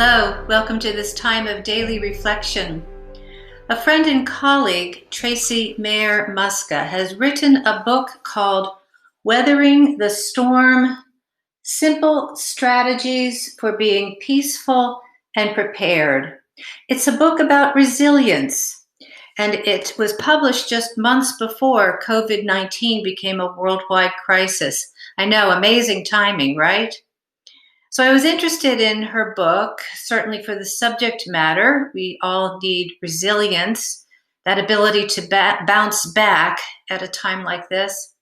Hello, welcome to this time of daily reflection. A friend and colleague, Tracy Mayer Muska, has written a book called Weathering the Storm: Simple Strategies for Being Peaceful and Prepared. It's a book about resilience, and it was published just months before COVID-19 became a worldwide crisis. I know, amazing timing, right? So I was interested in her book, certainly for the subject matter. We all need resilience, that ability to bounce back at a time like this.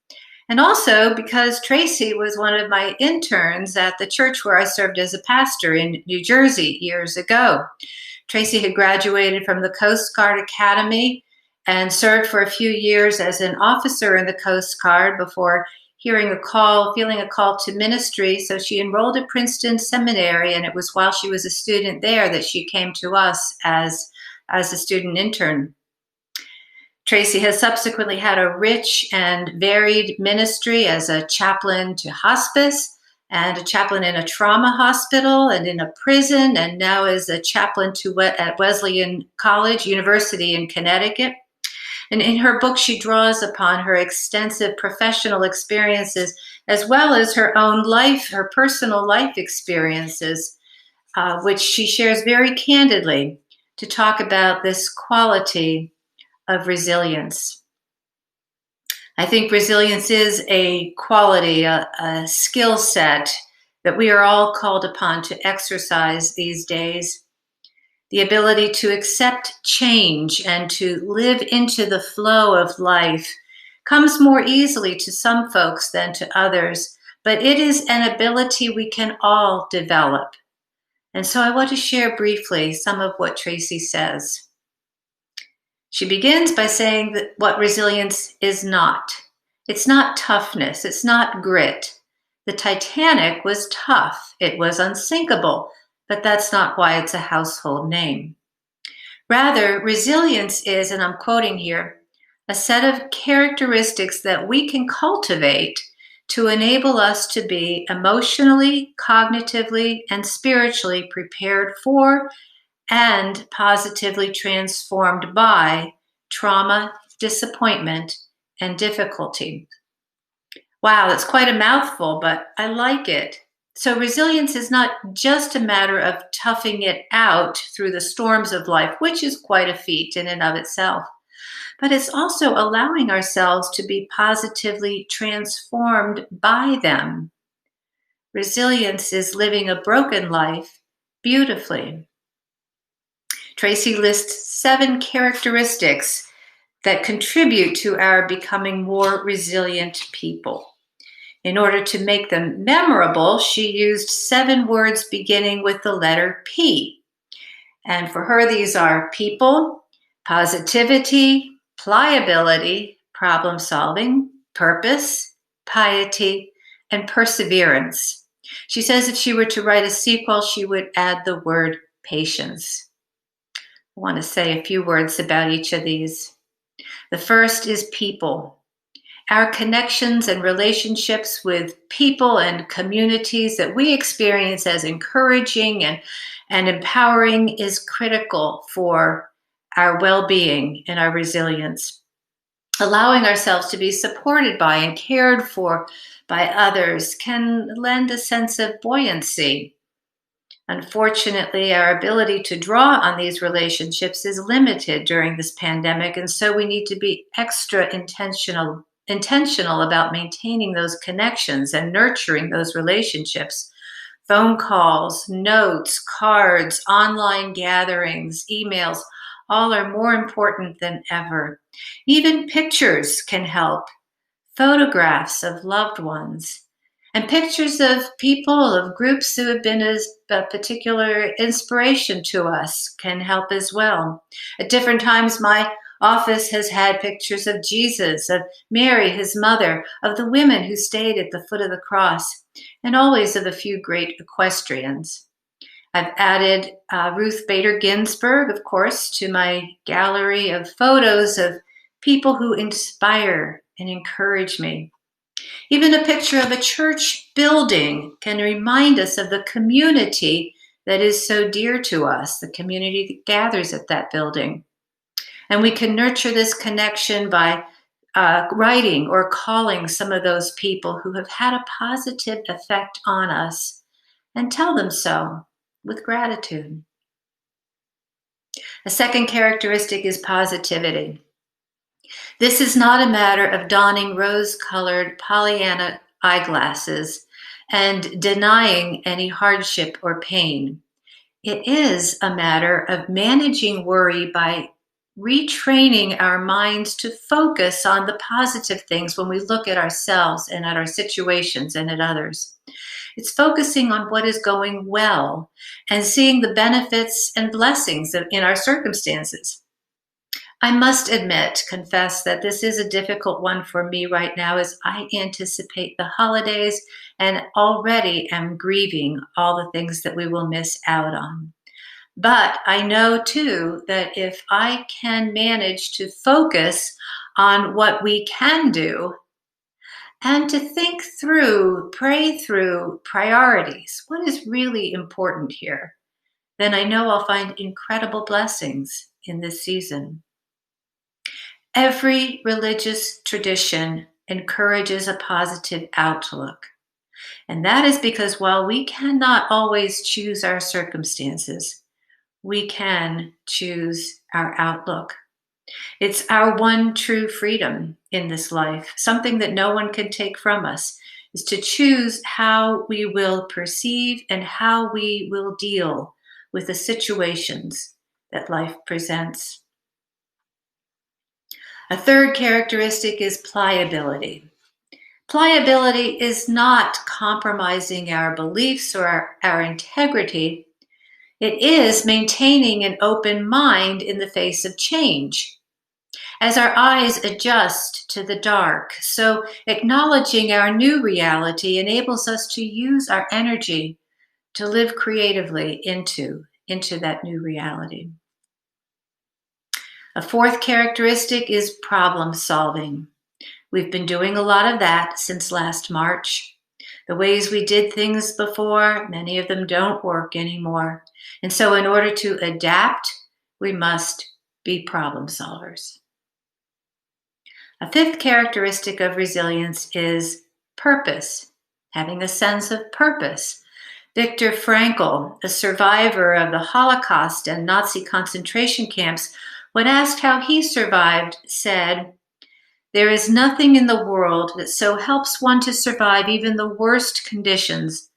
And also because Tracy was one of my interns at the church where I served as a pastor in New Jersey years ago. Tracy had graduated from the Coast Guard Academy and served for a few years as an officer in the Coast Guard before feeling a call to ministry. So she enrolled at Princeton Seminary, and it was while she was a student there that she came to us as a student intern. Tracy has subsequently had a rich and varied ministry as a chaplain to hospice and a chaplain in a trauma hospital and in a prison, and now as a chaplain at Wesleyan University in Connecticut. And in her book, she draws upon her extensive professional experiences as well as her own life, her personal life experiences, which she shares very candidly to talk about this quality of resilience. I think resilience is a quality, a skill set that we are all called upon to exercise these days. The ability to accept change and to live into the flow of life comes more easily to some folks than to others, but it is an ability we can all develop. And so I want to share briefly some of what Tracy says. She begins by saying that what resilience is not. It's not toughness. It's not grit. The Titanic was tough. It was unsinkable. But that's not why it's a household name. Rather, resilience is, and I'm quoting here, a set of characteristics that we can cultivate to enable us to be emotionally, cognitively, and spiritually prepared for and positively transformed by trauma, disappointment, and difficulty. Wow, that's quite a mouthful, but I like it. So resilience is not just a matter of toughing it out through the storms of life, which is quite a feat in and of itself, but it's also allowing ourselves to be positively transformed by them. Resilience is living a broken life beautifully. Tracy lists 7 characteristics that contribute to our becoming more resilient people. In order to make them memorable, she used 7 words beginning with the letter P. And for her, these are people, positivity, pliability, problem solving, purpose, piety, and perseverance. She says if she were to write a sequel, she would add the word patience. I want to say a few words about each of these. The first is people. Our connections and relationships with people and communities that we experience as encouraging and empowering is critical for our well-being and our resilience. Allowing ourselves to be supported by and cared for by others can lend a sense of buoyancy. Unfortunately, our ability to draw on these relationships is limited during this pandemic, and so we need to be extra intentional about maintaining those connections and nurturing those relationships. Phone calls, notes, cards, online gatherings, emails, all are more important than ever. Even pictures can help. Photographs of loved ones and pictures of people, of groups who have been a particular inspiration to us can help as well. At different times, my office has had pictures of Jesus, of Mary, his mother, of the women who stayed at the foot of the cross, and always of a few great equestrians. I've added Ruth Bader Ginsburg, of course, to my gallery of photos of people who inspire and encourage me. Even a picture of a church building can remind us of the community that is so dear to us, the community that gathers at that building. And we can nurture this connection by writing or calling some of those people who have had a positive effect on us and tell them so with gratitude. A second characteristic is positivity. This is not a matter of donning rose-colored Pollyanna eyeglasses and denying any hardship or pain. It is a matter of managing worry by retraining our minds to focus on the positive things when we look at ourselves and at our situations and at others. It's focusing on what is going well and seeing the benefits and blessings in our circumstances. I must confess that this is a difficult one for me right now as I anticipate the holidays and already am grieving all the things that we will miss out on. But I know too that if I can manage to focus on what we can do and to think through, pray through priorities, what is really important here, then I know I'll find incredible blessings in this season. Every religious tradition encourages a positive outlook. And that is because while we cannot always choose our circumstances, we can choose our outlook. It's our one true freedom in this life, something that no one can take from us, is to choose how we will perceive and how we will deal with the situations that life presents. A third characteristic is pliability. Pliability is not compromising our beliefs or our integrity. It is maintaining an open mind in the face of change. As our eyes adjust to the dark, so acknowledging our new reality enables us to use our energy to live creatively into that new reality. A fourth characteristic is problem solving. We've been doing a lot of that since last March. The ways we did things before, many of them don't work anymore. And so in order to adapt, we must be problem solvers. A fifth characteristic of resilience is purpose, having a sense of purpose. Viktor Frankl, a survivor of the Holocaust and Nazi concentration camps, when asked how he survived, said, "There is nothing in the world that so helps one to survive even the worst conditions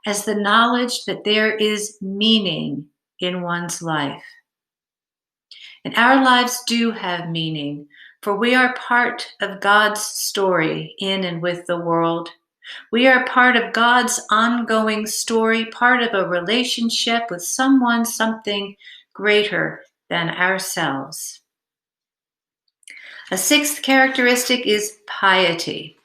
as the knowledge that there is meaning in one's life." And our lives do have meaning, for we are part of God's story in and with the world. We are part of God's ongoing story, part of a relationship with someone, something greater than ourselves. A sixth characteristic is piety.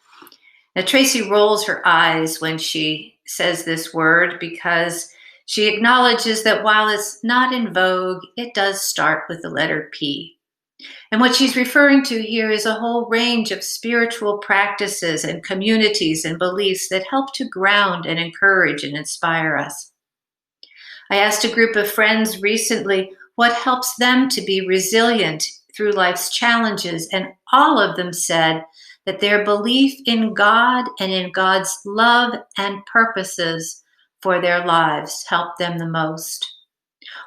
Now, Tracy rolls her eyes when she says this word because she acknowledges that while it's not in vogue, it does start with the letter P. And what she's referring to here is a whole range of spiritual practices and communities and beliefs that help to ground and encourage and inspire us. I asked a group of friends recently what helps them to be resilient through life's challenges, and all of them said that their belief in God and in God's love and purposes for their lives helped them the most.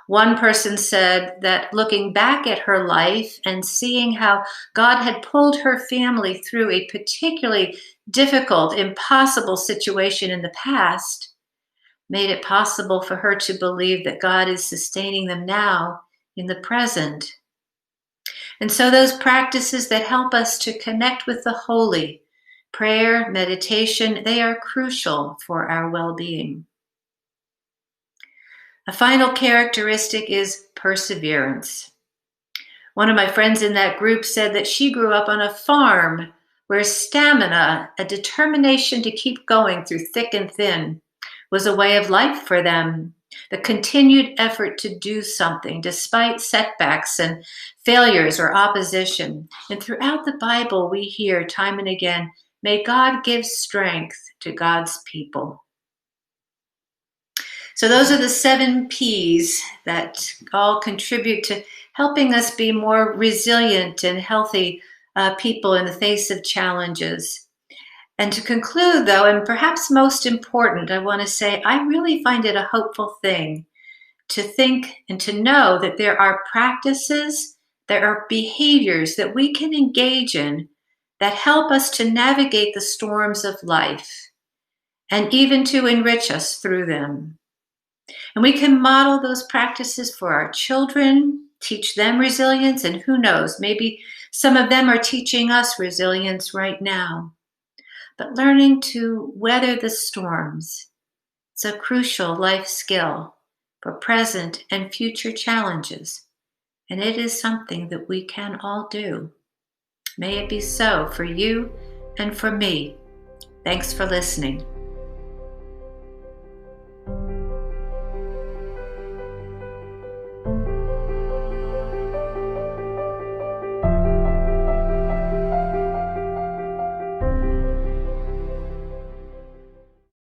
One person said that looking back at her life and seeing how God had pulled her family through a particularly difficult, impossible situation in the past, made it possible for her to believe that God is sustaining them now in the present. And so those practices that help us to connect with the holy, prayer, meditation, they are crucial for our well-being. A final characteristic is perseverance. One of my friends in that group said that she grew up on a farm where stamina, a determination to keep going through thick and thin, was a way of life for them. The continued effort to do something despite setbacks and failures or opposition. And throughout the Bible, we hear time and again, may God give strength to God's people. So those are the 7 P's that all contribute to helping us be more resilient and healthy people in the face of challenges. And to conclude, though, and perhaps most important, I want to say I really find it a hopeful thing to think and to know that there are practices, there are behaviors that we can engage in that help us to navigate the storms of life and even to enrich us through them. And we can model those practices for our children, teach them resilience, and who knows, maybe some of them are teaching us resilience right now. But learning to weather the storms is a crucial life skill for present and future challenges, and it is something that we can all do. May it be so for you and for me. Thanks for listening.